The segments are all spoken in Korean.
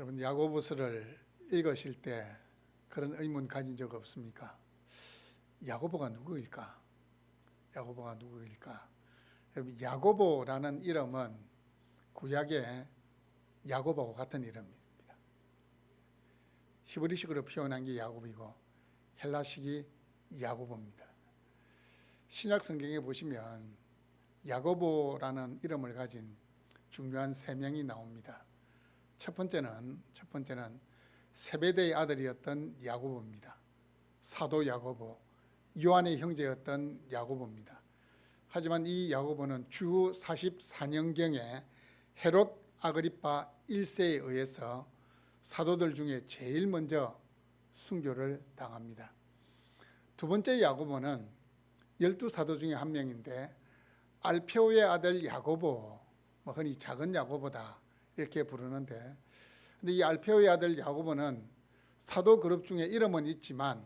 여러분 야고보서를 읽으실 때 그런 의문 가진 적 없습니까? 야고보가 누구일까? 야고보가 누구일까? 여러분 야고보라는 이름은 구약의 야고보와 같은 이름입니다. 히브리식으로 표현한 게 야고보이고 헬라식이 야고보입니다. 신약 성경에 보시면 야고보라는 이름을 가진 중요한 세 명이 나옵니다. 첫 번째는 세베대의 아들이었던 야고보입니다. 사도 야고보, 요한의 형제였던 야고보입니다. 하지만 이 야고보는 주 44년경에 헤롯 아그리파 1세에 의해서 사도들 중에 제일 먼저 순교를 당합니다. 두 번째 야고보는 12사도 중에 한 명인데 알페오의 아들 야고보, 흔히 작은 야고보다 이렇게 부르는데, 근데 이 알페오의 아들 야고보는 사도 그룹 중에 이름은 있지만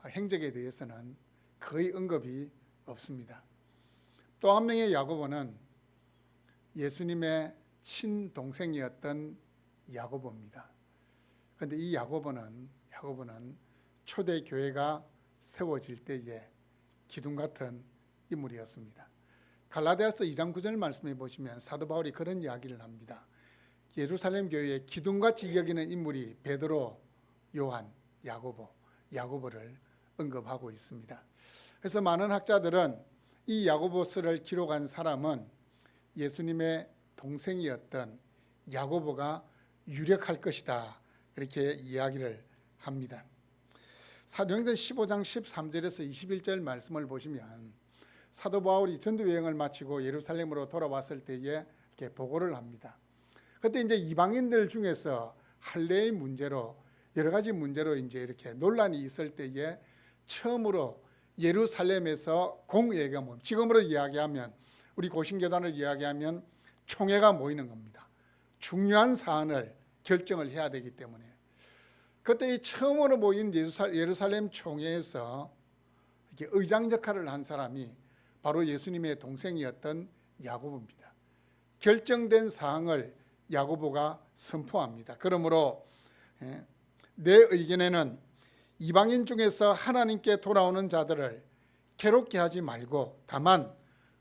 행적에 대해서는 거의 언급이 없습니다. 또 한 명의 야고보는 예수님의 친동생이었던 야고보입니다. 그런데 이 야고보는 초대 교회가 세워질 때에 기둥 같은 인물이었습니다. 갈라디아서 2장 9절 말씀해 보시면 사도 바울이 그런 이야기를 합니다. 예루살렘 교회의 기둥같이 여기는 인물이 베드로, 요한, 야고보를 언급하고 있습니다. 그래서 많은 학자들은 이 야고보서를 기록한 사람은 예수님의 동생이었던 야고보가 유력할 것이다, 그렇게 이야기를 합니다. 사도행전 15장 13절에서 21절 말씀을 보시면 사도 바울이 전도 여행을 마치고 예루살렘으로 돌아왔을 때에 이렇게 보고를 합니다. 그때 이제 이방인들 중에서 할례의 문제로 여러 가지 문제로 이제 이렇게 논란이 있을 때에 처음으로 예루살렘에서 공회가 모임, 지금으로 이야기하면 우리 고신교단을 이야기하면 총회가 모이는 겁니다. 중요한 사안을 결정을 해야 되기 때문에 그때 처음으로 모인 예루살렘 총회에서 이렇게 의장 역할을 한 사람이 바로 예수님의 동생이었던 야고보입니다. 결정된 사항을 야고보가 선포합니다. 그러므로 내 의견에는 이방인 중에서 하나님께 돌아오는 자들을 괴롭게 하지 말고 다만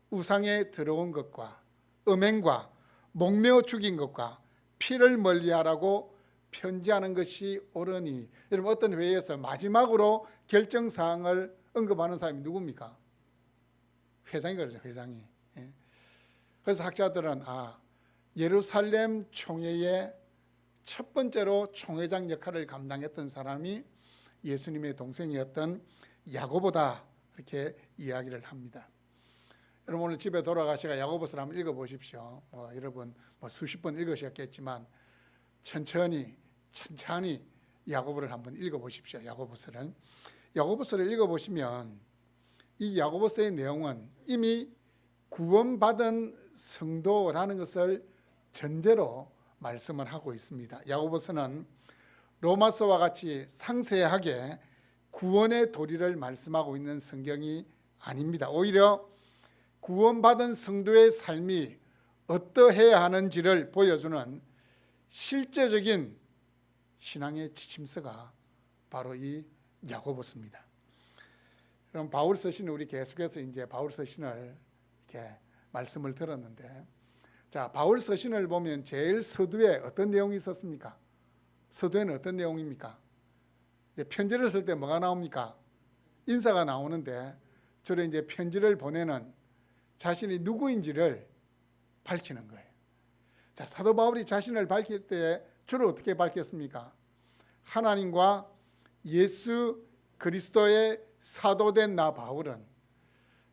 우상에 들어온 것과 음행과 목매어 죽인 것과 피를 멀리하라고 편지하는 것이 옳으니. 여러분 어떤 회의에서 마지막으로 결정사항을 언급하는 사람이 누굽니까? 회장이 그러죠. 회장이. 그래서 학자들은 예루살렘 총회의 첫 번째로 총회장 역할을 감당했던 사람이 예수님의 동생이었던 야고보다, 이렇게 이야기를 합니다. 여러분 오늘 집에 돌아가시가 야고보서를 한번 읽어보십시오. 여러분 수십 번 읽으셨겠지만 천천히 야고보를 한번 읽어보십시오. 야고보서를 읽어보시면 이 야고보서의 내용은 이미 구원받은 성도라는 것을 전제로 말씀을 하고 있습니다. 야고보서는 로마서와 같이 상세하게 구원의 도리를 말씀하고 있는 성경이 아닙니다. 오히려 구원받은 성도의 삶이 어떠해야 하는지를 보여주는 실제적인 신앙의 지침서가 바로 이 야고보서입니다. 그럼 바울 서신을 우리 계속해서 이제 바울 서신을 이렇게 말씀을 들었는데, 자, 바울 서신을 보면 제일 서두에 어떤 내용이 있었습니까? 서두에는 어떤 내용입니까? 편지를 쓸 때 뭐가 나옵니까? 인사가 나오는데 주로 이제 편지를 보내는 자신이 누구인지를 밝히는 거예요. 자, 사도 바울이 자신을 밝힐 때 주로 어떻게 밝혔습니까? 하나님과 예수 그리스도의 사도된 나 바울은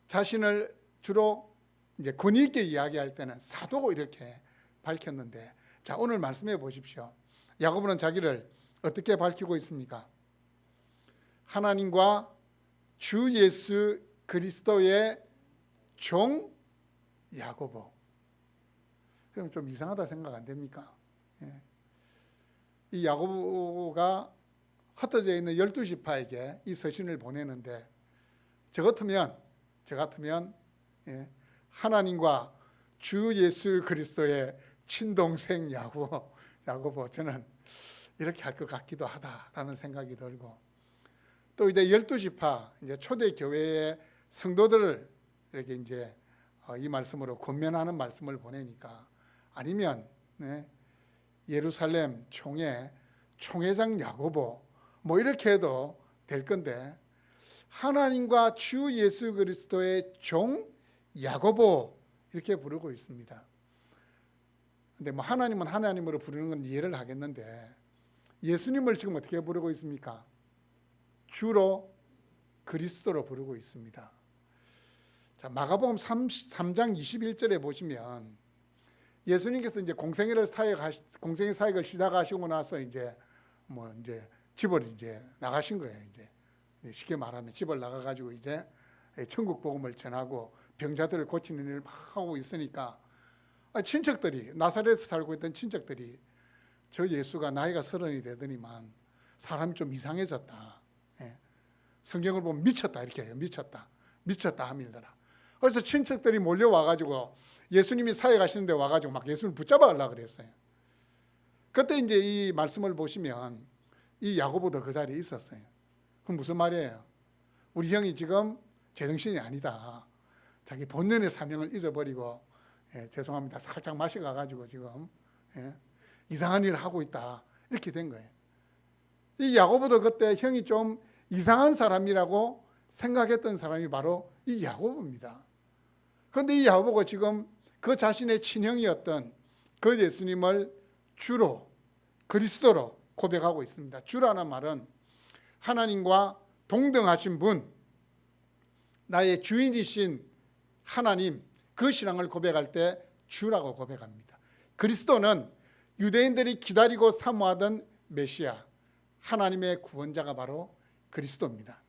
자신을 주로 이제 권위 있게 이야기할 때는 사도고 이렇게 밝혔는데, 자, 오늘 말씀해 보십시오. 야고보는 자기를 어떻게 밝히고 있습니까? 하나님과 주 예수 그리스도의 종 야고보. 그럼 좀 이상하다 생각 안 됩니까? 이 야고보가 흩어져 있는 12지파에게 이 서신을 보내는데, 저 같으면 하나님과 주 예수 그리스도의 친동생 야고보, 야고보, 저는 이렇게 할 것 같기도 하다라는 생각이 들고, 또 이제 12지파 이제 초대 교회의 성도들을 이렇게 이제 이 말씀으로 권면하는 말씀을 보내니까, 아니면 예루살렘 총회장 야고보 뭐 이렇게 해도 될 건데, 하나님과 주 예수 그리스도의 종 야고보 이렇게 부르고 있습니다. 근데 뭐 하나님은 하나님으로 부르는 건 이해를 하겠는데, 예수님을 지금 어떻게 부르고 있습니까? 주로 그리스도로 부르고 있습니다. 자, 마가복음 3장 21절에 보시면 예수님께서 이제 공생애 사역을 시작하시고 나서 이제 집을 이제 나가신 거예요. 이제 쉽게 말하면 집을 나가 가지고 이제 천국 복음을 전하고 병자들을 고치는 일을 막 하고 있으니까, 친척들이, 나사렛에서 살고 있던 친척들이 저 예수가 나이가 30이 되더니만 사람이 좀 이상해졌다, 성경을 보면 미쳤다 이렇게 해요. 미쳤다 하밀더라. 그래서 친척들이 몰려와 가지고 예수님이 사역하시는데 와가지고 막 예수님을 붙잡아 가려고 그랬어요. 그때 이제 이 말씀을 보시면 이 야고보도 그 자리에 있었어요. 그럼 무슨 말이에요? 우리 형이 지금 제정신이 아니다. 자기 본연의 사명을 잊어버리고, 죄송합니다, 살짝 마셔가가지고 지금 이상한 일을 하고 있다, 이렇게 된 거예요. 이 야고보도 그때 형이 좀 이상한 사람이라고 생각했던 사람이 바로 이 야고보입니다. 그런데 이 야고보가 지금 그 자신의 친형이었던 그 예수님을 주로 그리스도로 고백하고 있습니다. 주라는 말은 하나님과 동등하신 분, 나의 주인이신 하나님, 그 신앙을 고백할 때 주라고 고백합니다. 그리스도는 유대인들이 기다리고 사모하던 메시아, 하나님의 구원자가 바로 그리스도입니다.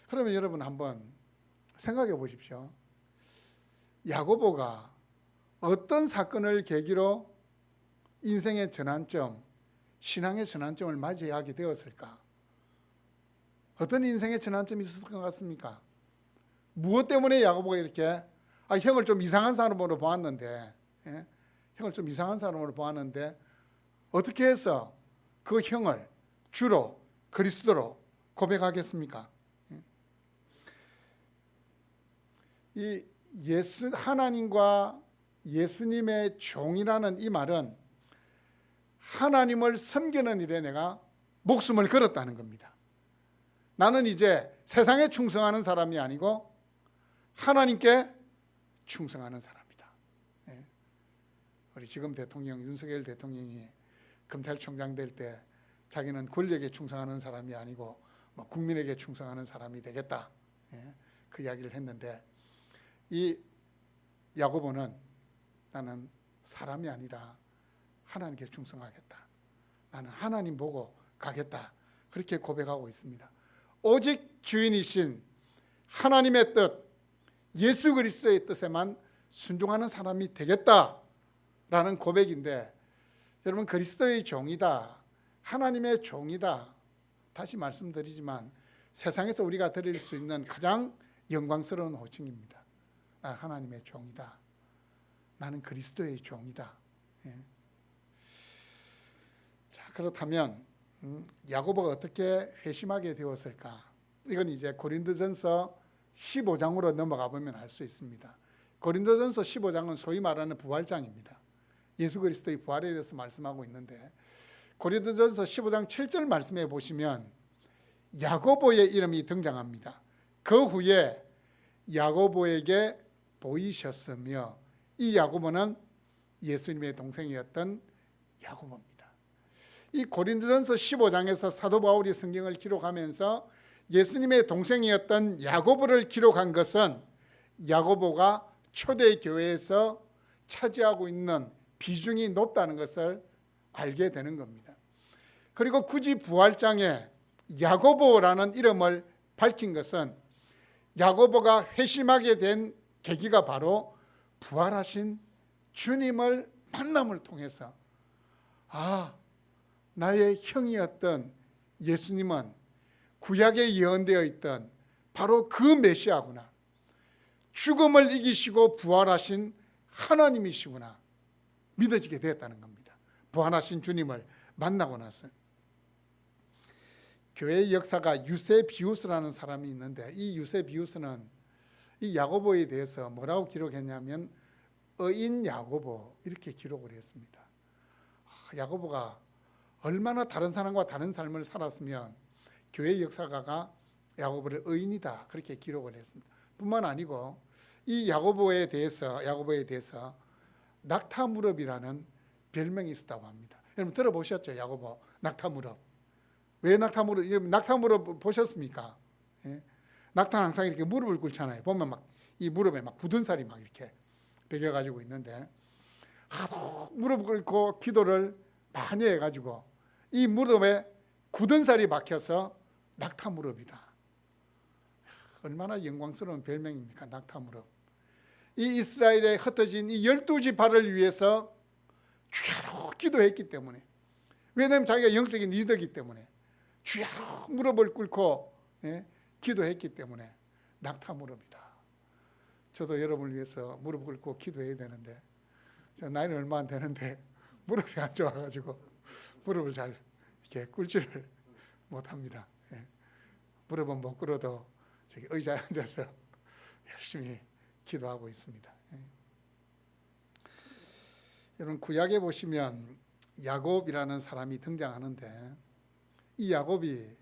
그러면 여러분 한번 생각해 보십시오. 야고보가 어떤 사건을 계기로 인생의 전환점, 신앙의 전환점을 맞이하게 되었을까? 어떤 인생의 전환점이 있었을 것 같습니까? 무엇 때문에 야고보가 이렇게 형을 좀 이상한 사람으로 보았는데, 형을 좀 이상한 사람으로 보았는데 어떻게 해서 그 형을 주로 그리스도로 고백하겠습니까? 이 하나님과 예수님의 종이라는 이 말은 하나님을 섬기는 일에 내가 목숨을 걸었다는 겁니다. 나는 이제 세상에 충성하는 사람이 아니고 하나님께 충성하는 사람이다. 우리 지금 대통령 윤석열 대통령이 검찰총장 될 때 자기는 권력에 충성하는 사람이 아니고 국민에게 충성하는 사람이 되겠다, 그 이야기를 했는데, 이 야고보는 나는 사람이 아니라 하나님께 충성하겠다, 나는 하나님 보고 가겠다, 그렇게 고백하고 있습니다. 오직 주인이신 하나님의 뜻, 예수 그리스도의 뜻에만 순종하는 사람이 되겠다라는 고백인데, 여러분, 그리스도의 종이다, 하나님의 종이다, 다시 말씀드리지만 세상에서 우리가 드릴 수 있는 가장 영광스러운 호칭입니다. 하나님의 종이다, 나는 그리스도의 종이다. 자, 그렇다면 야고보가 어떻게 회심하게 되었을까? 이건 이제 고린도전서 15장으로 넘어가 보면 알 수 있습니다. 고린도전서 15장은 소위 말하는 부활장입니다. 예수 그리스도의 부활에 대해서 말씀하고 있는데, 고린도전서 15장 7절 말씀에 보시면 야고보의 이름이 등장합니다. 그 후에 야고보에게 보이셨으며, 이 야고보는 예수님의 동생이었던 야고보입니다. 이 고린도전서 15장에서 사도 바울이 성경을 기록하면서 예수님의 동생이었던 야고보를 기록한 것은 야고보가 초대 교회에서 차지하고 있는 비중이 높다는 것을 알게 되는 겁니다. 그리고 굳이 부활장에 야고보라는 이름을 밝힌 것은 야고보가 회심하게 된 계기가 바로 부활하신 주님을 만남을 통해서, 나의 형이었던 예수님은 구약에 예언되어 있던 바로 그 메시아구나, 죽음을 이기시고 부활하신 하나님이시구나 믿어지게 되었다는 겁니다. 부활하신 주님을 만나고 나서 교회의 역사가 유세비우스라는 사람이 있는데, 이 유세비우스는 이 야고보에 대해서 뭐라고 기록했냐면 의인 야고보 이렇게 기록을 했습니다. 야고보가 얼마나 다른 사람과 다른 삶을 살았으면 교회 역사가가 야고보를 의인이다 그렇게 기록을 했습니다. 뿐만 아니고 이 야고보에 대해서 낙타무렵이라는 별명이 있었다고 합니다. 여러분 들어보셨죠? 야고보 낙타무렵. 왜 낙타무렵 보셨습니까? 예? 낙타는 항상 이렇게 무릎을 꿇잖아요. 보면 막 이 무릎에 막 굳은 살이 막 이렇게 베겨가지고 있는데, 하도 무릎 꿇고 기도를 많이 해가지고 이 무릎에 굳은 살이 박혀서 낙타무릎이다. 얼마나 영광스러운 별명입니까? 낙타무릎. 이 이스라엘에 흩어진 이 12지파를 위해서 주야로 기도했기 때문에, 왜냐하면 자기가 영적인 리더이기 때문에 주야로 무릎을 꿇고 기도했기 때문에 낙타무릎이다. 저도 여러분을 위해서 무릎 꿇고 기도해야 되는데, 제가 나이는 얼마 안 되는데 무릎이 안 좋아가지고 무릎을 잘 이렇게 꿇지를 못합니다. 무릎은 못 꿇어도 저기 의자에 앉아서 열심히 기도하고 있습니다. 여러분 구약에 보시면 야곱이라는 사람이 등장하는데, 이 야곱이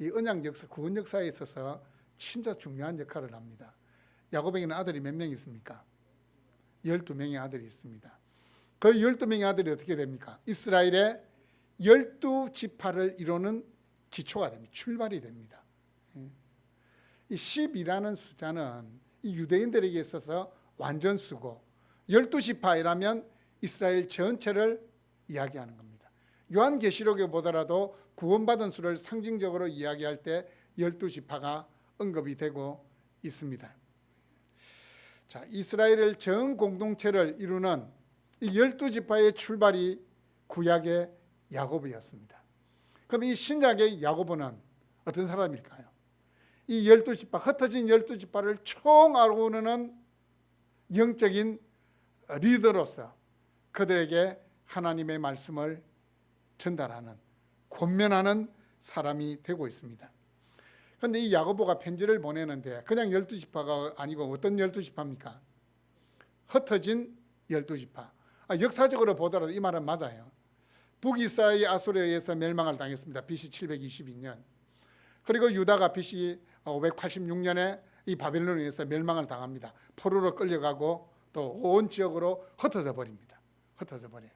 이 언약 역사, 구원 역사에 있어서 진짜 중요한 역할을 합니다. 야곱에게는 아들이 몇 명 있습니까? 12명의 아들이 있습니다. 그 12명의 아들이 어떻게 됩니까? 이스라엘의 12지파를 이루는 기초가 됩니다. 출발이 됩니다. 이 10이라는 숫자는 이 유대인들에게 있어서 완전수고, 12지파이라면 이스라엘 전체를 이야기하는 겁니다. 요한계시록에 보더라도 구원받은 수를 상징적으로 이야기할 때 12지파가 언급이 되고 있습니다. 자, 이스라엘을 전 공동체를 이루는 이 12지파의 출발이 구약의 야고보였습니다. 그럼 이 신약의 야고보는 어떤 사람일까요? 이 12지파, 흩어진 12지파를 총아우르는 영적인 리더로서 그들에게 하나님의 말씀을 전달하는, 권면하는 사람이 되고 있습니다. 그런데 이 야고보가 편지를 보내는데 그냥 12지파가 아니고 어떤 12지파입니까? 흩어진 12지파. 역사적으로 보더라도 이 말은 맞아요. 북이스라엘이 아수르에 의해서 멸망을 당했습니다. BC 722년. 그리고 유다가 BC 586년에 이 바벨론에 의해서 멸망을 당합니다. 포로로 끌려가고 또 온 지역으로 흩어져 버립니다. 흩어져 버려요.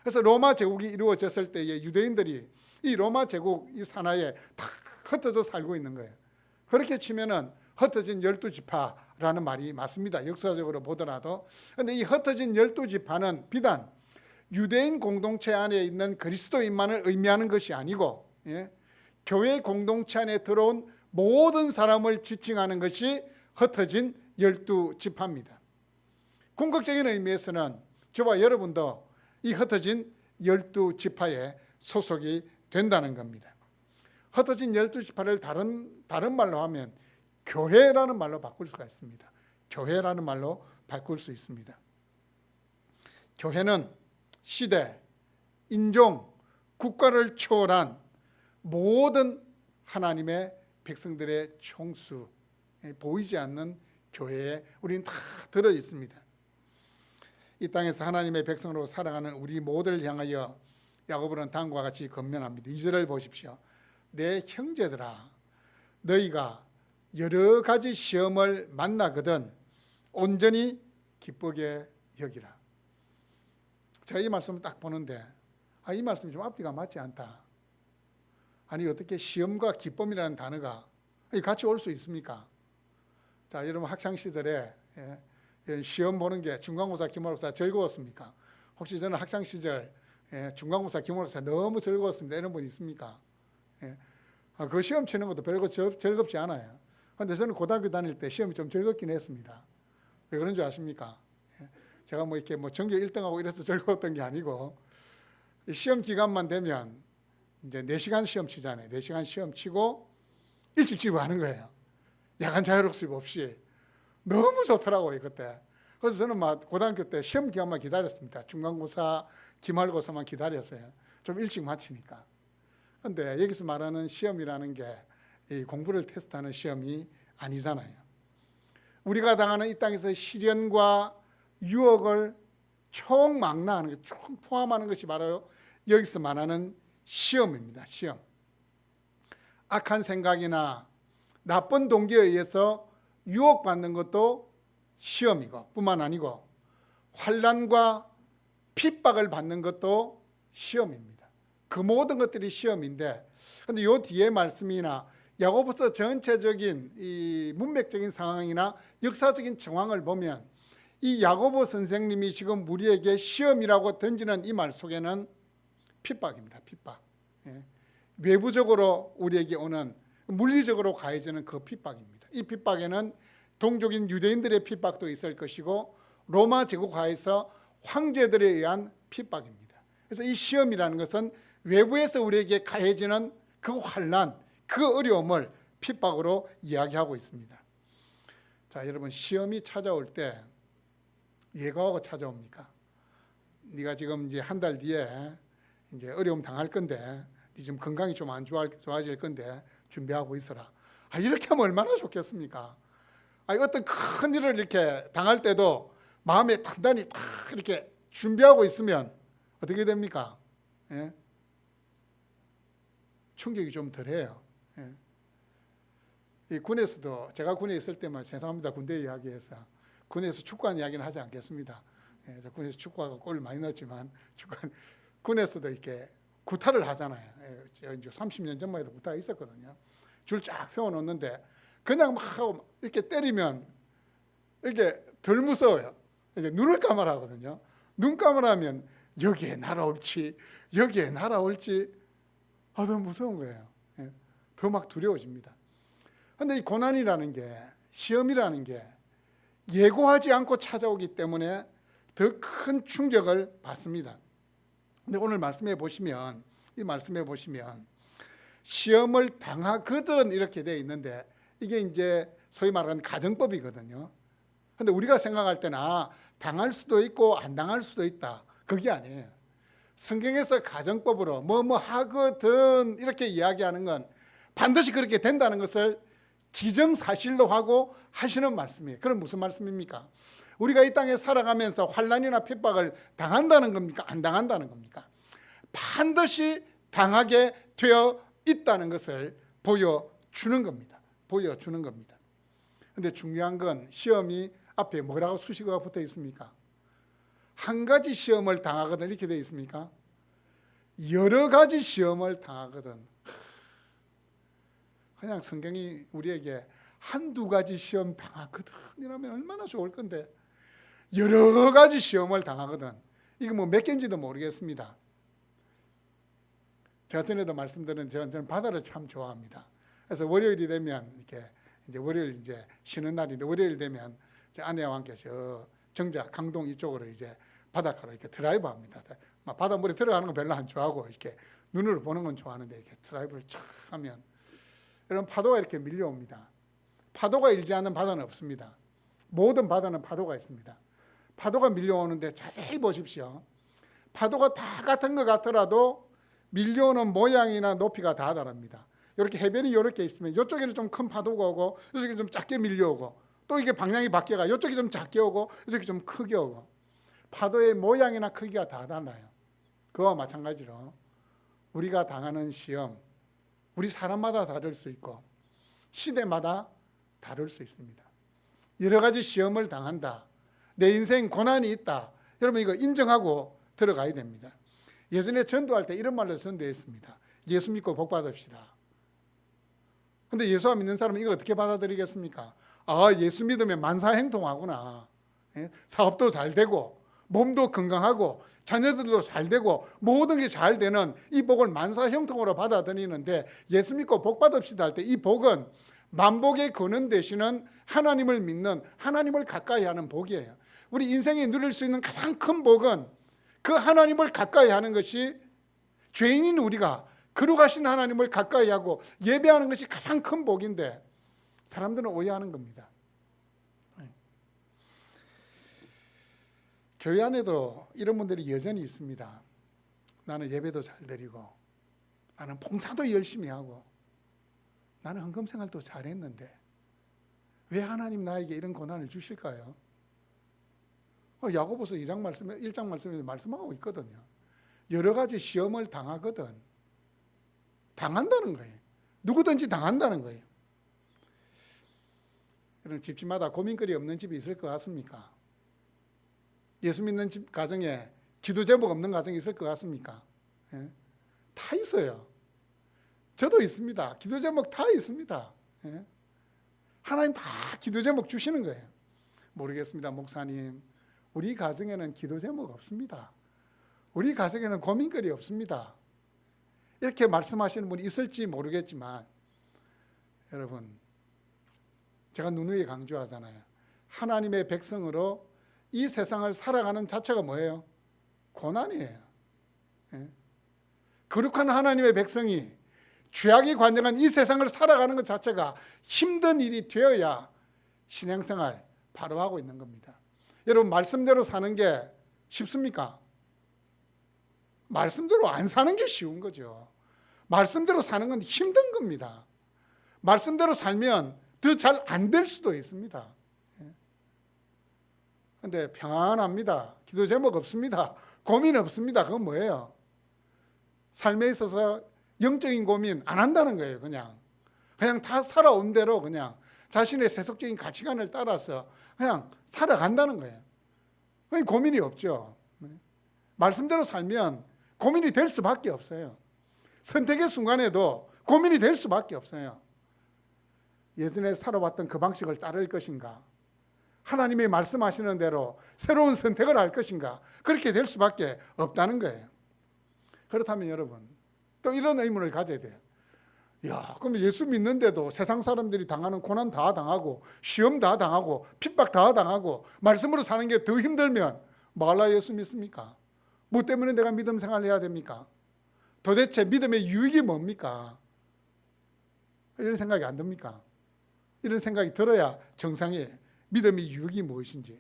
그래서 로마 제국이 이루어졌을 때에 유대인들이 이 로마 제국 이 산하에 다 흩어져 살고 있는 거예요. 그렇게 치면은 흩어진 12지파라는 말이 맞습니다. 역사적으로 보더라도. 그런데 이 흩어진 12지파는 비단 유대인 공동체 안에 있는 그리스도인만을 의미하는 것이 아니고, 교회 공동체 안에 들어온 모든 사람을 지칭하는 것이 흩어진 12지파입니다. 궁극적인 의미에서는 저와 여러분도 이 흩어진 12지파에 소속이 된다는 겁니다. 흩어진 12지파를 다른 말로 하면 교회라는 말로 바꿀 수가 있습니다. 교회라는 말로 바꿀 수 있습니다. 교회는 시대, 인종, 국가를 초월한 모든 하나님의 백성들의 총수, 보이지 않는 교회에 우리는 다 들어 있습니다. 이 땅에서 하나님의 백성으로 살아가는 우리 모두를 향하여 야고보는 다음과 같이 권면합니다. 2절을 보십시오. 내 형제들아, 너희가 여러 가지 시험을 만나거든 온전히 기쁘게 여기라. 제가 이 말씀을 딱 보는데 이 말씀이 좀 앞뒤가 맞지 않다. 아니 어떻게 시험과 기쁨이라는 단어가 같이 올 수 있습니까? 자, 여러분 학창시절에 시험 보는 게 중간고사, 기말고사 즐거웠습니까? 혹시 저는 학창시절 중간고사, 기말고사 너무 즐거웠습니다. 이런 분 있습니까? 그 시험 치는 것도 별거 즐겁지 않아요. 그런데 저는 고등학교 다닐 때 시험이 좀 즐겁긴 했습니다. 왜 그런 줄 아십니까? 제가 이렇게 전교 1등하고 이래서 즐거웠던 게 아니고, 시험 기간만 되면 이제 4시간 시험 치잖아요. 4시간 시험 치고 일찍 집에 가는 거예요. 야간 자율학습 없이. 너무 좋더라고요, 그때. 그래서 저는 고등학교 때 시험 기간만 기다렸습니다. 중간고사, 기말고사만 기다렸어요. 좀 일찍 마치니까. 그런데 여기서 말하는 시험이라는 게 이 공부를 테스트하는 시험이 아니잖아요. 우리가 당하는 이 땅에서 시련과 유혹을 총망라하는 것, 총 포함하는 것이 바로 여기서 말하는 시험입니다. 시험. 악한 생각이나 나쁜 동기에 의해서 유혹받는 것도 시험이고 뿐만 아니고 환난과 핍박을 받는 것도 시험입니다. 그 모든 것들이 시험인데, 근데 요 뒤에 말씀이나 야고보서 전체적인 이 문맥적인 상황이나 역사적인 정황을 보면 이 야고보 선생님이 지금 우리에게 시험이라고 던지는 이 말 속에는 핍박입니다. 핍박. 예. 외부적으로 우리에게 오는 물리적으로 가해지는 그 핍박입니다. 이 핍박에는 동족인 유대인들의 핍박도 있을 것이고 로마 제국하에서 황제들에 의한 핍박입니다. 그래서 이 시험이라는 것은 외부에서 우리에게 가해지는 그 환난, 그 어려움을 핍박으로 이야기하고 있습니다. 자, 여러분, 시험이 찾아올 때 예고하고 찾아옵니까? 네가 지금 이제 한 달 뒤에 이제 어려움 당할 건데, 네 지금 건강이 좀 안 좋아질 건데 준비하고 있어라. 이렇게 하면 얼마나 좋겠습니까? 어떤 큰 일을 이렇게 당할 때도 마음에 단단히 딱 이렇게 준비하고 있으면 어떻게 됩니까? 예? 충격이 좀 덜해요. 예. 이 군에서도 제가 군에 있을 때만, 죄송합니다, 군대 이야기해서 군에서 축구하는 이야기는 하지 않겠습니다. 예, 군에서 축구하고 골 많이 넣었지만 군에서도 이렇게 구타를 하잖아요. 예, 이제 30년 전만 해도 구타가 있었거든요. 줄 쫙 세워놓는데 그냥 막 이렇게 때리면 이렇게 덜 무서워요. 이제 눈을 감아라 하거든요. 눈 감으라면 여기에 날아올지 여기에 날아올지 너무 무서운 거예요. 예, 더 막 두려워집니다. 그런데 이 고난이라는 게, 시험이라는 게 예고하지 않고 찾아오기 때문에 더 큰 충격을 받습니다. 근데 오늘 말씀해 보시면, 이 말씀해 보시면 시험을 당하거든 이렇게 되어 있는데, 이게 이제 소위 말하는 가정법이거든요. 근데 우리가 생각할 때는 당할 수도 있고 안 당할 수도 있다, 그게 아니에요. 성경에서 가정법으로 뭐뭐 하거든 이렇게 이야기하는 건 반드시 그렇게 된다는 것을 기정사실로 하고 하시는 말씀이에요. 그럼 무슨 말씀입니까? 우리가 이 땅에 살아가면서 환난이나 핍박을 당한다는 겁니까? 안 당한다는 겁니까? 반드시 당하게 되어 있다는 것을 보여주는 겁니다. 보여주는 겁니다. 그런데 중요한 건 시험이 앞에 뭐라고 수식어가 붙어 있습니까? 한 가지 시험을 당하거든 이렇게 되어 있습니까? 여러 가지 시험을 당하거든. 그냥 성경이 우리에게 한두 가지 시험 당하거든 이러면 얼마나 좋을 건데, 여러 가지 시험을 당하거든. 이거 뭐 몇 개인지도 모르겠습니다. 제가 전에도 말씀드린, 저는 바다를 참 좋아합니다. 그래서 월요일이 되면 이렇게 이제 월요일 이제 쉬는 날인데, 월요일 되면 제 아내와 함께 저 정자 강동 이쪽으로 이제 바닷가로 이렇게 드라이브 합니다. 바닷물에 들어가는 건 별로 안 좋아하고 이렇게 눈으로 보는 건 좋아하는데, 이렇게 드라이브를 쫙 하면 여러분, 파도가 이렇게 밀려옵니다. 파도가 일지 않는 바다는 없습니다. 모든 바다는 파도가 있습니다. 파도가 밀려오는데 자세히 보십시오. 파도가 다 같은 것 같더라도 밀려오는 모양이나 높이가 다 다릅니다. 이렇게 해변이 이렇게 있으면 이쪽에는 좀 큰 파도가 오고 이쪽에 좀 작게 밀려오고, 또 이게 방향이 바뀌어가 이쪽이 좀 작게 오고 이쪽이 좀 크게 오고, 파도의 모양이나 크기가 다 달라요. 그와 마찬가지로 우리가 당하는 시험, 우리 사람마다 다를 수 있고 시대마다 다를 수 있습니다. 여러 가지 시험을 당한다, 내 인생 고난이 있다, 여러분 이거 인정하고 들어가야 됩니다. 예전에 전도할 때 이런 말로 전도했습니다. 예수 믿고 복 받읍시다. 근데 예수 안 믿는 사람은 이거 어떻게 받아들이겠습니까? 예수 믿으면 만사행통하구나. 사업도 잘 되고 몸도 건강하고 자녀들도 잘 되고 모든 게 잘 되는 이 복을 만사형통으로 받아들이는데, 예수 믿고 복 받읍시다 할 때 이 복은 만복의 근원 되시는 하나님을 믿는, 하나님을 가까이 하는 복이에요. 우리 인생에 누릴 수 있는 가장 큰 복은 그 하나님을 가까이 하는 것이, 죄인인 우리가 거룩하신 하나님을 가까이 하고 예배하는 것이 가장 큰 복인데 사람들은 오해하는 겁니다. 교회 안에도 이런 분들이 여전히 있습니다. 나는 예배도 잘 드리고 나는 봉사도 열심히 하고 나는 헌금 생활도 잘했는데 왜 하나님 나에게 이런 고난을 주실까요? 야고보서 1장 말씀에서 말씀하고 있거든요. 여러 가지 시험을 당하거든. 당한다는 거예요. 누구든지 당한다는 거예요. 여러분, 집집마다 고민거리 없는 집이 있을 것 같습니까? 예수 믿는 집 가정에 기도 제목 없는 가정이 있을 것 같습니까? 예? 다 있어요. 저도 있습니다. 기도 제목 다 있습니다. 예? 하나님 다 기도 제목 주시는 거예요. 모르겠습니다, 목사님. 우리 가정에는 기도 제목 없습니다. 우리 가정에는 고민거리 없습니다. 이렇게 말씀하시는 분이 있을지 모르겠지만 여러분, 제가 누누이 강조하잖아요. 하나님의 백성으로 이 세상을 살아가는 자체가 뭐예요? 고난이에요. 예? 거룩한 하나님의 백성이 죄악이 관영한 이 세상을 살아가는 것 자체가 힘든 일이 되어야 신앙생활 바로 하고 있는 겁니다. 여러분, 말씀대로 사는 게 쉽습니까? 말씀대로 안 사는 게 쉬운 거죠. 말씀대로 사는 건 힘든 겁니다. 말씀대로 살면 더 잘 안 될 수도 있습니다. 그런데 평안합니다. 기도 제목 없습니다. 고민 없습니다. 그건 뭐예요? 삶에 있어서 영적인 고민 안 한다는 거예요. 그냥 다 살아온 대로 그냥 자신의 세속적인 가치관을 따라서 그냥 살아간다는 거예요. 고민이 없죠. 말씀대로 살면 고민이 될 수밖에 없어요. 선택의 순간에도 고민이 될 수밖에 없어요. 예전에 살아왔던 그 방식을 따를 것인가? 하나님이 말씀하시는 대로 새로운 선택을 할 것인가? 그렇게 될 수밖에 없다는 거예요. 그렇다면 여러분, 또 이런 의문을 가져야 돼요. 그럼 예수 믿는데도 세상 사람들이 당하는 고난 다 당하고 시험 다 당하고 핍박 다 당하고 말씀으로 사는 게 더 힘들면 뭐하러 예수 믿습니까? 뭐 때문에 내가 믿음 생활을 해야 됩니까? 도대체 믿음의 유익이 뭡니까? 이런 생각이 안 듭니까? 이런 생각이 들어야 정상이에요. 믿음의 유익이 무엇인지.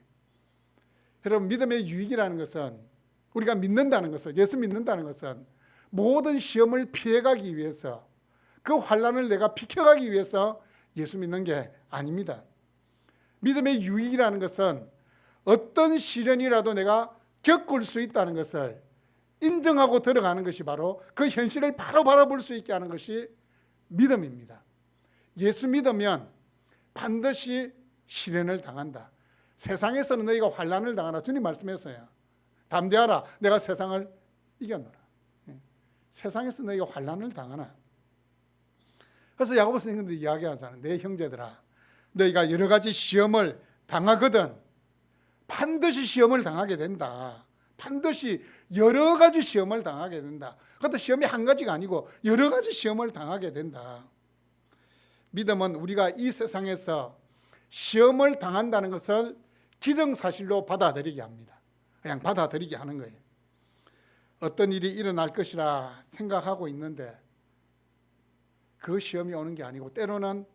여러분, 믿음의 유익이라는 것은 우리가 믿는다는 것은, 예수 믿는다는 것은 모든 시험을 피해가기 위해서, 그 환난을 내가 비켜가기 위해서 예수 믿는 게 아닙니다. 믿음의 유익이라는 것은 어떤 시련이라도 내가 겪을 수 있다는 것을 인정하고 들어가는 것이 바로 그 현실을 바로 바라볼 수 있게 하는 것이 믿음입니다. 예수 믿으면 반드시 시련을 당한다. 세상에서는 너희가 환난을 당하라. 주님 말씀했어요. 담대하라. 내가 세상을 이겨노라. 세상에서 너희가 환난을 당하나. 그래서 야고보 선생님들이 이야기하잖아요. 내 형제들아, 너희가 여러 가지 시험을 당하거든 반드시 시험을 당하게 된다. 반드시 여러 가지 시험을 당하게 된다. 그것도 시험이 한 가지가 아니고 여러 가지 시험을 당하게 된다. 믿음은 우리가 이 세상에서 시험을 당한다는 것을 기정사실로 받아들이게 합니다. 그냥 받아들이게 하는 거예요. 어떤 일이 일어날 것이라 생각하고 있는데 그 시험이 오는 게 아니고 때로는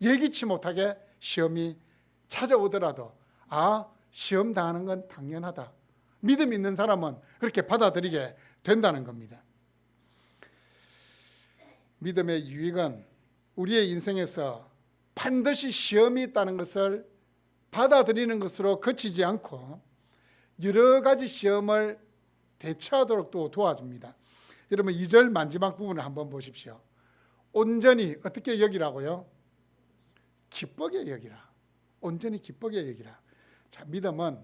예기치 못하게 시험이 찾아오더라도 시험 당하는 건 당연하다. 믿음 있는 사람은 그렇게 받아들이게 된다는 겁니다. 믿음의 유익은 우리의 인생에서 반드시 시험이 있다는 것을 받아들이는 것으로 그치지 않고 여러 가지 시험을 대처하도록 또 도와줍니다. 여러분 2절 마지막 부분을 한번 보십시오. 온전히 어떻게 여기라고요? 기쁘게 여기라. 온전히 기쁘게 여기라. 자, 믿음은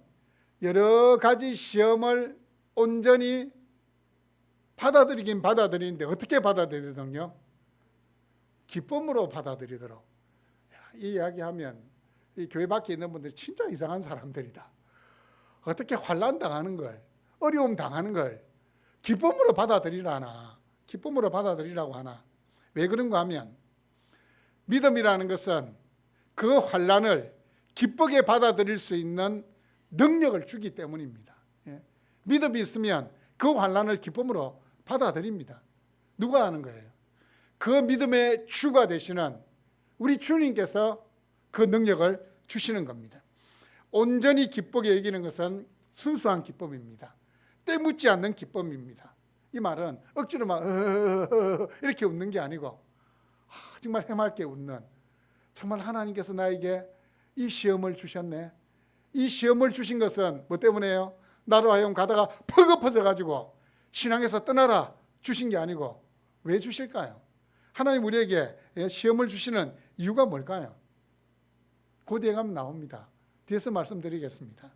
여러 가지 시험을 온전히 받아들이긴 받아들이는데 어떻게 받아들이거든요? 기쁨으로 받아들이도록. 이 이야기하면 이 교회 밖에 있는 분들이 진짜 이상한 사람들이다. 어떻게 환난 당하는 걸, 어려움 당하는 걸 기쁨으로 받아들이라나, 기쁨으로 받아들이라고 하나. 왜 그런가 하면 믿음이라는 것은 그 환난을 기쁘게 받아들일 수 있는 능력을 주기 때문입니다. 믿음이 있으면 그 환난을 기쁨으로 받아들입니다. 누가 하는 거예요? 그 믿음의 주가 되시는 우리 주님께서 그 능력을 주시는 겁니다. 온전히 기쁘게 여기는 것은 순수한 기쁨입니다. 때묻지 않는 기쁨입니다. 이 말은 억지로 막 이렇게 웃는 게 아니고 정말 해맑게 웃는, 정말 하나님께서 나에게 이 시험을 주셨네. 이 시험을 주신 것은 뭐 때문에요? 나로 하여금 가다가 퍼거퍼져 가지고 신앙에서 떠나라 주신 게 아니고 왜 주실까요? 하나님 우리에게 시험을 주시는 이유가 뭘까요? 그 뒤에 가면 나옵니다. 뒤에서 말씀드리겠습니다.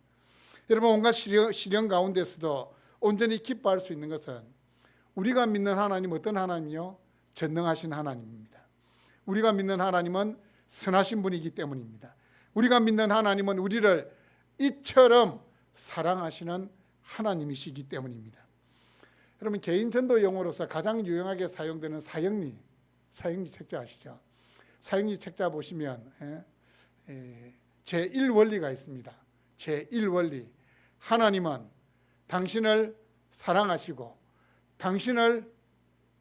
여러분, 온갖 시련 가운데서도 온전히 기뻐할 수 있는 것은 우리가 믿는 하나님 어떤 하나님이요? 전능하신 하나님입니다. 우리가 믿는 하나님은 선하신 분이기 때문입니다. 우리가 믿는 하나님은 우리를 이처럼 사랑하시는 하나님이시기 때문입니다. 여러분, 개인 전도 용어로서 가장 유용하게 사용되는 사형리 책자 아시죠? 사형리 책자 보시면 제1원리가 있습니다. 제1원리. 하나님은 당신을 사랑하시고 당신을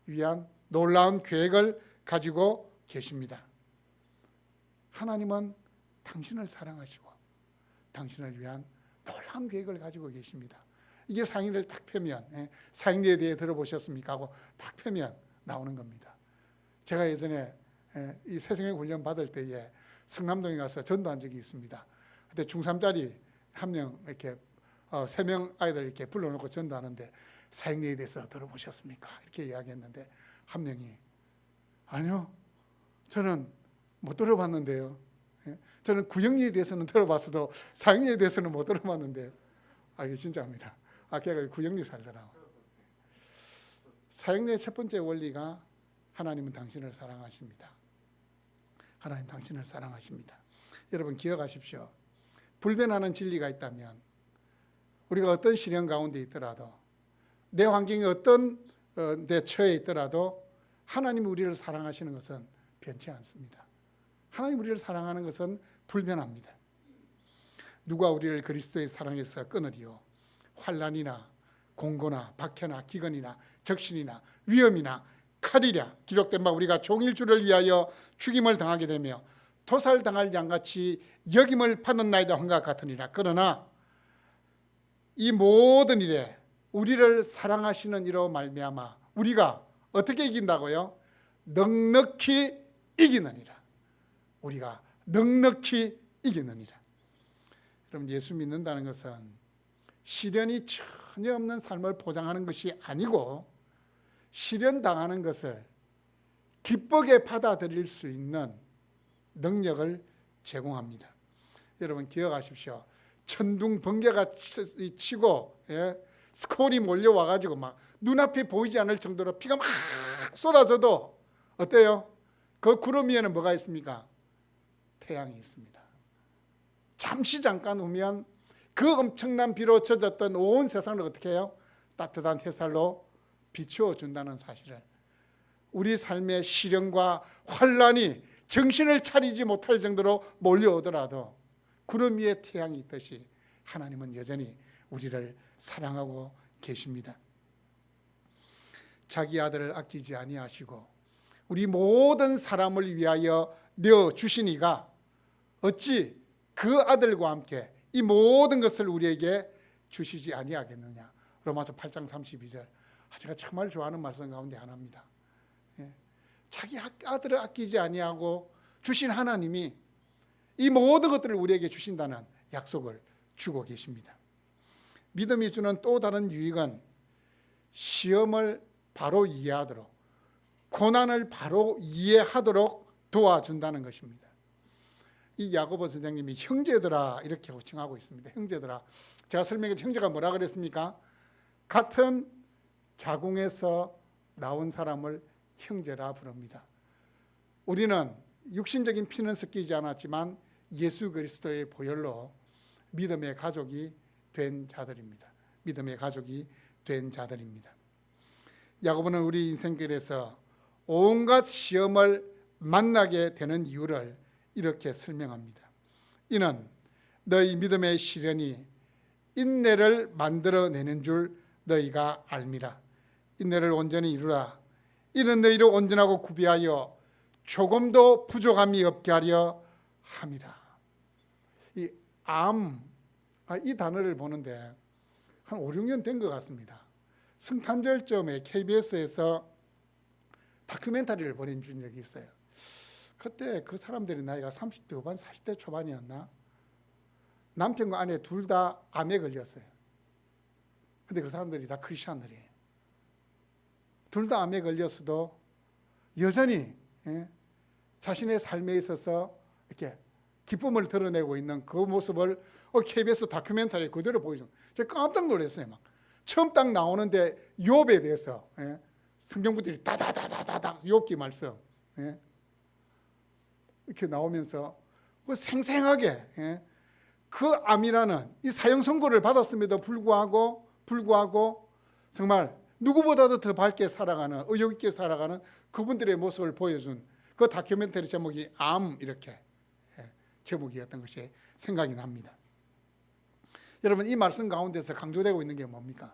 위한 놀라운 계획을 가지고 계십니다. 하나님은 당신을 사랑하시고 당신을 위한 놀라운 계획을 가지고 계십니다. 이게 상인을 딱 펴면, 상인에 대해 들어보셨습니까? 하고 딱 펴면 나오는 겁니다. 제가 예전에 이 새생명 훈련 받을 때에 성남동에 가서 전도한 적이 있습니다. 그때 중3짜리 한 명 이렇게 3명 아이들 이렇게 불러놓고 전도하는데 사형리에 대해서 들어보셨습니까? 이렇게 이야기했는데 한 명이 아니요, 저는 못 들어봤는데요. 저는 구형리에 대해서는 들어봤어도 사형리에 대해서는 못 들어봤는데요. 이게 진짜입니다. 걔가 구형리 살더라고. 사형리의 첫 번째 원리가 하나님은 당신을 사랑하십니다. 하나님 당신을 사랑하십니다. 여러분 기억하십시오. 불변하는 진리가 있다면 우리가 어떤 시련 가운데 있더라도 내 환경이 어떤 내 처해 있더라도 하나님이 우리를 사랑하시는 것은 변치 않습니다. 하나님 우리를 사랑하는 것은 불변합니다. 누가 우리를 그리스도의 사랑에서 끊으리요? 환난이나 공고나 박해나 기근이나 적신이나 위험이나 칼이랴. 기록된 바 우리가 종일 주를 위하여 죽임을 당하게 되며 도살당할 양같이 여김을 받는나이다 한과 같으니라. 그러나 이 모든 일에 우리를 사랑하시는 이로 말미암아 우리가 어떻게 이긴다고요? 넉넉히 이기느니라. 우리가 넉넉히 이기느니라. 여러분, 예수 믿는다는 것은 시련이 전혀 없는 삶을 보장하는 것이 아니고 시련 당하는 것을 기쁘게 받아들일 수 있는 능력을 제공합니다. 여러분 기억하십시오. 천둥 번개가 치고 스콜이 몰려와가지고 막 눈앞이 보이지 않을 정도로 비가 막 쏟아져도 어때요? 그 구름 위에는 뭐가 있습니까? 태양이 있습니다. 잠깐 후면 그 엄청난 비로 젖었던 온 세상을 어떻게 해요? 따뜻한 햇살로 비추어 준다는 사실을, 우리 삶의 시련과 환란이 정신을 차리지 못할 정도로 몰려오더라도 구름 위에 태양이 있듯이 하나님은 여전히 우리를 사랑하고 계십니다. 자기 아들을 아끼지 아니하시고 우리 모든 사람을 위하여 내어 주시니가 어찌 그 아들과 함께 이 모든 것을 우리에게 주시지 아니하겠느냐. 로마서 8장 32절. 제가 정말 좋아하는 말씀 가운데 하나입니다. 자기 아들을 아끼지 아니하고 주신 하나님이 이 모든 것들을 우리에게 주신다는 약속을 주고 계십니다. 믿음이 주는 또 다른 유익은 시험을 바로 이해하도록, 고난을 바로 이해하도록 도와준다는 것입니다. 이 야고보 선생님이 형제들아 이렇게 호칭하고 있습니다. 형제들아. 제가 설명했죠. 형제가 뭐라 그랬습니까? 같은 자궁에서 나온 사람을 형제라 부릅니다. 우리는 육신적인 피는 섞이지 않았지만 예수 그리스도의 보혈로 믿음의 가족이 된 자들입니다. 믿음의 가족이 된 자들입니다. 야고보는 우리 인생길에서 온갖 시험을 만나게 되는 이유를 이렇게 설명합니다. 이는 너희 믿음의 시련이 인내를 만들어내는 줄 너희가 알미라. 인내를 온전히 이루라. 이는 너희를 온전하고 구비하여 조금도 부족함이 없게 하려 함이라. 이 단어를 보는데 한 5, 6년 된 것 같습니다. 성탄절쯤에 KBS에서 다큐멘터리를 보내준 적이 있어요. 그때 그 사람들이 나이가 30대 후반, 40대 초반이었나? 남편과 아내 둘 다 암에 걸렸어요. 근데 그 사람들이 다 크리스천들이에요. 둘 다 암에 걸렸어도 여전히 자신의 삶에 있어서 이렇게 기쁨을 드러내고 있는 그 모습을 KBS 다큐멘터리 그대로 보여줘. 제가 깜짝 놀랐어요. 막 처음 딱 나오는데 욥에 대해서 성경분들이 다다다다다다 욥기 말씀 이렇게 나오면서 그 생생하게 그 암이라는 이 사형 선고를 받았음에도 불구하고 정말 누구보다도 더 밝게 살아가는 의욕 있게 살아가는 그분들의 모습을 보여준 그 다큐멘터리 제목이 암 이렇게 제목이었던 것이 생각이 납니다. 여러분 이 말씀 가운데서 강조되고 있는 게 뭡니까?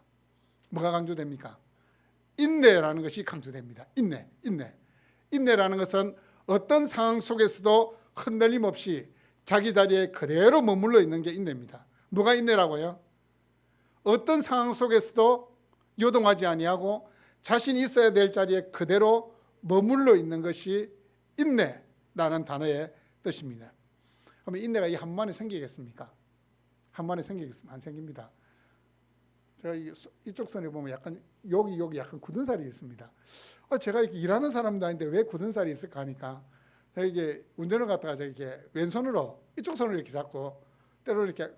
뭐가 강조됩니까? 인내라는 것이 강조됩니다. 인내라는 것은 어떤 상황 속에서도 흔들림 없이 자기 자리에 그대로 머물러 있는 게 인내입니다. 뭐가 인내라고요? 어떤 상황 속에서도 요동하지 아니하고 자신이 있어야 될 자리에 그대로 머물러 있는 것이 인내라는 단어의 뜻입니다. 그러면 인내가 이 한 번에 생기겠습니까? 한 번에 생기겠습니까? 안 생깁니다. 제가 이쪽 손에 보면 약간 여기 약간 굳은 살이 있습니다. 제가 이렇게 일하는 사람도 아닌데 왜 굳은 살이 있을까 하니까 제가 이게 운전을 갖다가 제가 이렇게 왼손으로 이쪽 손으로 이렇게 잡고 때로 이렇게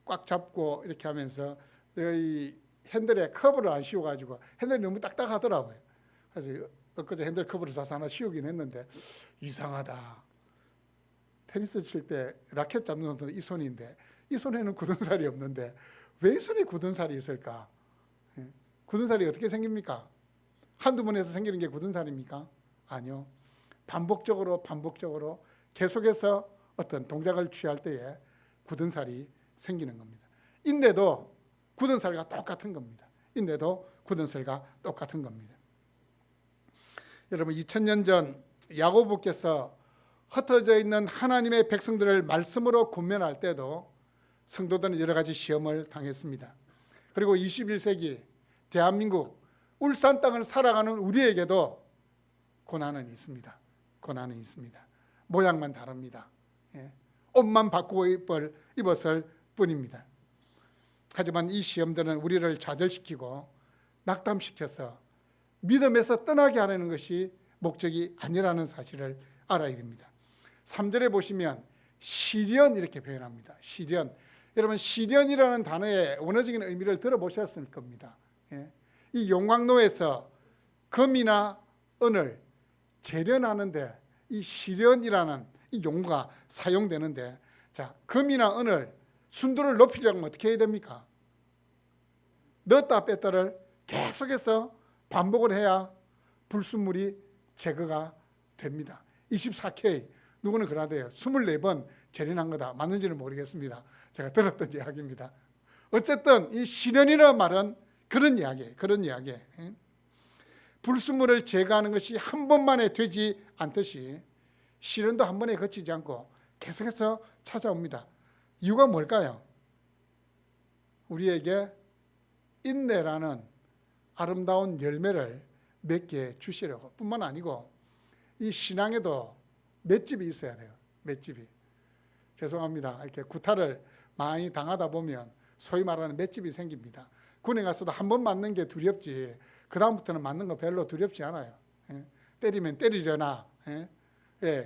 꽉 잡고 이렇게 하면서 제가 이 핸들에 커브를 안 씌워가지고 핸들이 너무 딱딱하더라고요. 그래서 엊그제 핸들 커브를 사서 하나 씌우긴 했는데 이상하다. 테니스 칠 때 라켓 잡는 손은 이 손인데 이 손에는 굳은 살이 없는데 왜 이 손에 굳은 살이 있을까? 굳은 살이 어떻게 생깁니까? 한두 번에서 생기는 게 굳은 살입니까? 아니요. 반복적으로 계속해서 어떤 동작을 취할 때에 굳은 살이 생기는 겁니다. 인내도 굳은 살과 똑같은 겁니다. 인내도 굳은 살과 똑같은 겁니다. 여러분 2000년 전 야고보께서 흩어져 있는 하나님의 백성들을 말씀으로 권면할 때도 성도들은 여러 가지 시험을 당했습니다. 그리고 21세기 대한민국 울산 땅을 살아가는 우리에게도 고난은 있습니다. 모양만 다릅니다. 옷만 바꾸고 입었을 뿐입니다. 하지만 이 시험들은 우리를 좌절시키고 낙담시켜서 믿음에서 떠나게 하려는 것이 목적이 아니라는 사실을 알아야 됩니다. 3절에 보시면 시련 이렇게 표현합니다. 시련. 여러분 시련이라는 단어의 원어적인 의미를 들어보셨을 겁니다. 이 용광로에서 금이나 은을 재련하는데 이 시련이라는 이 용어가 사용되는데, 자 금이나 은을 순도를 높이려고 하면 어떻게 해야 됩니까? 넣었다 뺐다를 계속해서 반복을 해야 불순물이 제거가 됩니다. 24K 누구는 그러대요. 24번 재련한 거다. 맞는지는 모르겠습니다. 제가 들었던 이야기입니다. 어쨌든 이 시련이라는 말은 그런 이야기예요. 불순물을 제거하는 것이 한 번만에 되지 않듯이 시련도 한 번에 거치지 않고 계속해서 찾아옵니다. 이유가 뭘까요? 우리에게 인내라는 아름다운 열매를 맺게 주시려고 뿐만 아니고 이 신앙에도 맷집이 있어야 돼요. 맷집이. 죄송합니다. 이렇게 구타를 많이 당하다 보면 소위 말하는 맷집이 생깁니다. 군에 가서도 한 번 맞는 게 두렵지 그 다음부터는 맞는 거 별로 두렵지 않아요. 때리면 때리려나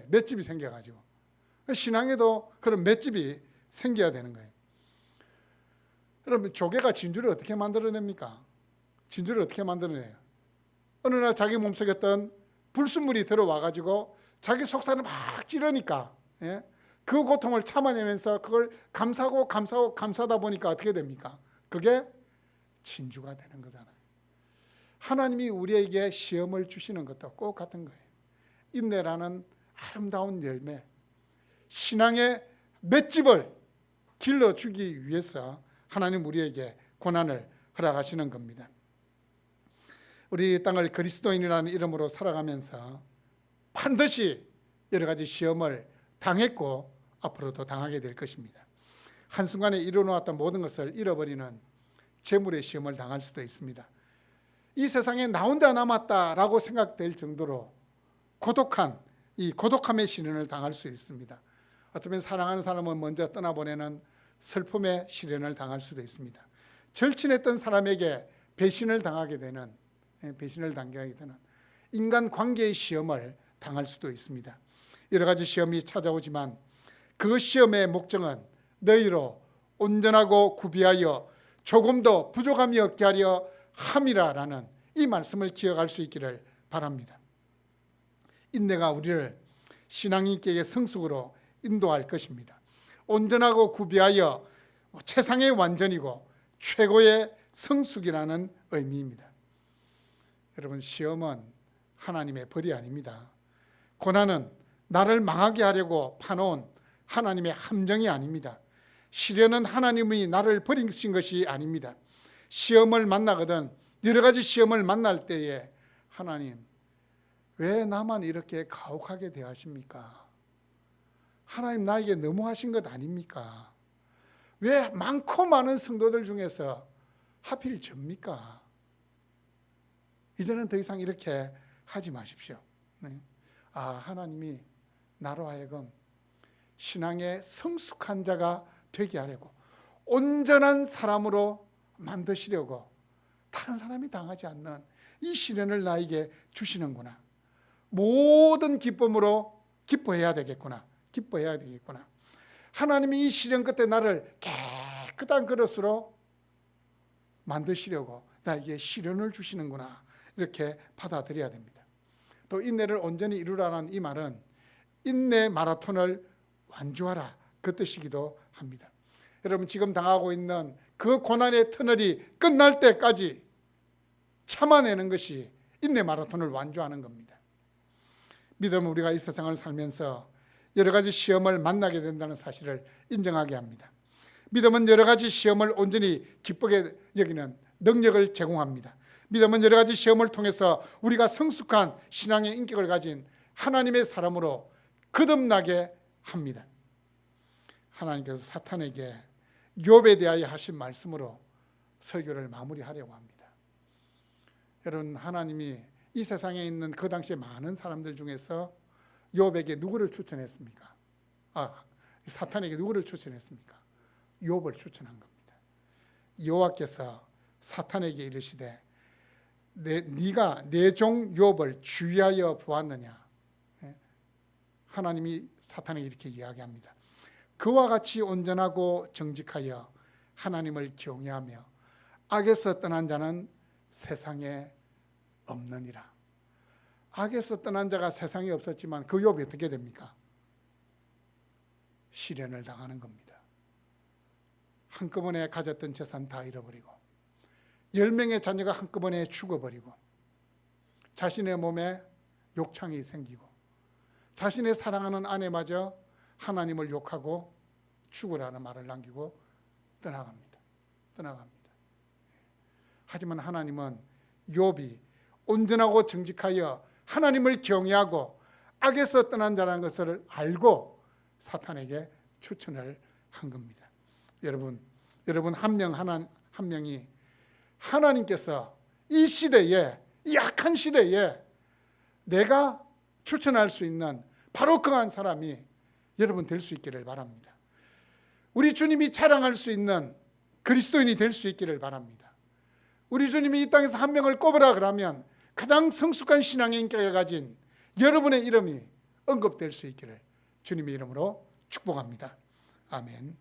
맷집이 생겨가지고 신앙에도 그런 맷집이 생겨야 되는 거예요. 여러분 조개가 진주를 어떻게 만들어냅니까? 진주를 어떻게 만들어내요? 어느 날 자기 몸속에 어떤 불순물이 들어와가지고 자기 속살을 막 찌르니까 그 고통을 참아내면서 그걸 감사하다 보니까 어떻게 됩니까? 그게 진주가 되는 거잖아요. 하나님이 우리에게 시험을 주시는 것도 꼭 같은 거예요. 인내라는 아름다운 열매, 신앙의 맷집을 길러주기 위해서 하나님 우리에게 고난을 허락하시는 겁니다. 우리 땅을 그리스도인이라는 이름으로 살아가면서 반드시 여러 가지 시험을 당했고 앞으로도 당하게 될 것입니다. 한순간에 이뤄놓았던 모든 것을 잃어버리는 재물의 시험을 당할 수도 있습니다. 이 세상에 나 혼자 남았다라고 생각될 정도로 이 고독함의 시련을 당할 수 있습니다. 어쩌면 사랑하는 사람을 먼저 떠나보내는 슬픔의 시련을 당할 수도 있습니다. 절친했던 사람에게 배신을 당하게 되는 인간 관계의 시험을 당할 수도 있습니다. 여러 가지 시험이 찾아오지만 그 시험의 목적은 너희로 온전하고 구비하여 조금도 부족함이 없게 하려 함이라라는 이 말씀을 기억할 수 있기를 바랍니다. 인내가 우리를 신앙인격의 성숙으로 인도할 것입니다. 온전하고 구비하여 최상의 완전이고 최고의 성숙이라는 의미입니다. 여러분, 시험은 하나님의 벌이 아닙니다. 고난은 나를 망하게 하려고 파놓은 하나님의 함정이 아닙니다. 시련은 하나님이 나를 버리신 것이 아닙니다. 시험을 만나거든 여러 가지 시험을 만날 때에 하나님, 왜 나만 이렇게 가혹하게 대하십니까? 하나님, 나에게 너무하신 것 아닙니까? 왜 많고 많은 성도들 중에서 하필 접니까? 이제는 더 이상 이렇게 하지 마십시오. 하나님이 나로 하여금 신앙의 성숙한 자가 되게 하려고, 온전한 사람으로 만드시려고 다른 사람이 당하지 않는 이 시련을 나에게 주시는구나. 모든 기쁨으로 기뻐해야 되겠구나. 하나님이 이 시련 끝에 나를 깨끗한 그릇으로 만드시려고 나에게 시련을 주시는구나. 이렇게 받아들여야 됩니다. 또 인내를 온전히 이루라는 이 말은 인내 마라톤을 완주하라, 그 뜻이기도 합니다. 여러분, 지금 당하고 있는 그 고난의 터널이 끝날 때까지 참아내는 것이 인내 마라톤을 완주하는 겁니다. 믿음은 우리가 이 세상을 살면서 여러 가지 시험을 만나게 된다는 사실을 인정하게 합니다. 믿음은 여러 가지 시험을 온전히 기쁘게 여기는 능력을 제공합니다. 믿음은 여러 가지 시험을 통해서 우리가 성숙한 신앙의 인격을 가진 하나님의 사람으로 거듭나게 합니다. 하나님께서 사탄에게 욥에 대하여 하신 말씀으로 설교를 마무리하려고 합니다. 여러분, 하나님이 이 세상에 있는 그 당시에 많은 사람들 중에서 욥에게 누구를 추천했습니까? 사탄에게 누구를 추천했습니까? 욥을 추천한 겁니다. 여호와께서 사탄에게 이르시되 네가 내 종 욥을 주의하여 보았느냐? 하나님이 사탄에게 이렇게 이야기합니다. 그와 같이 온전하고 정직하여 하나님을 경외하며 악에서 떠난 자는 세상에 없느니라. 악에서 떠난 자가 세상에 없었지만 그 욥이 어떻게 됩니까? 시련을 당하는 겁니다. 한꺼번에 가졌던 재산 다 잃어버리고 10명의 자녀가 한꺼번에 죽어버리고 자신의 몸에 욕창이 생기고 자신의 사랑하는 아내마저 하나님을 욕하고 죽으라는 말을 남기고 떠나갑니다. 하지만 하나님은 욥이 온전하고 정직하여 하나님을 경외하고 악에서 떠난 자라는 것을 알고 사탄에게 추천을 한 겁니다. 여러분 한 명이 하나님께서 이 시대에, 이 악한 시대에 내가 추천할 수 있는 바로 그러한 사람이 여러분 될 수 있기를 바랍니다. 우리 주님이 자랑할 수 있는 그리스도인이 될 수 있기를 바랍니다. 우리 주님이 이 땅에서 한 명을 꼽으라 그러면 가장 성숙한 신앙의 인격을 가진 여러분의 이름이 언급될 수 있기를 주님의 이름으로 축복합니다. 아멘.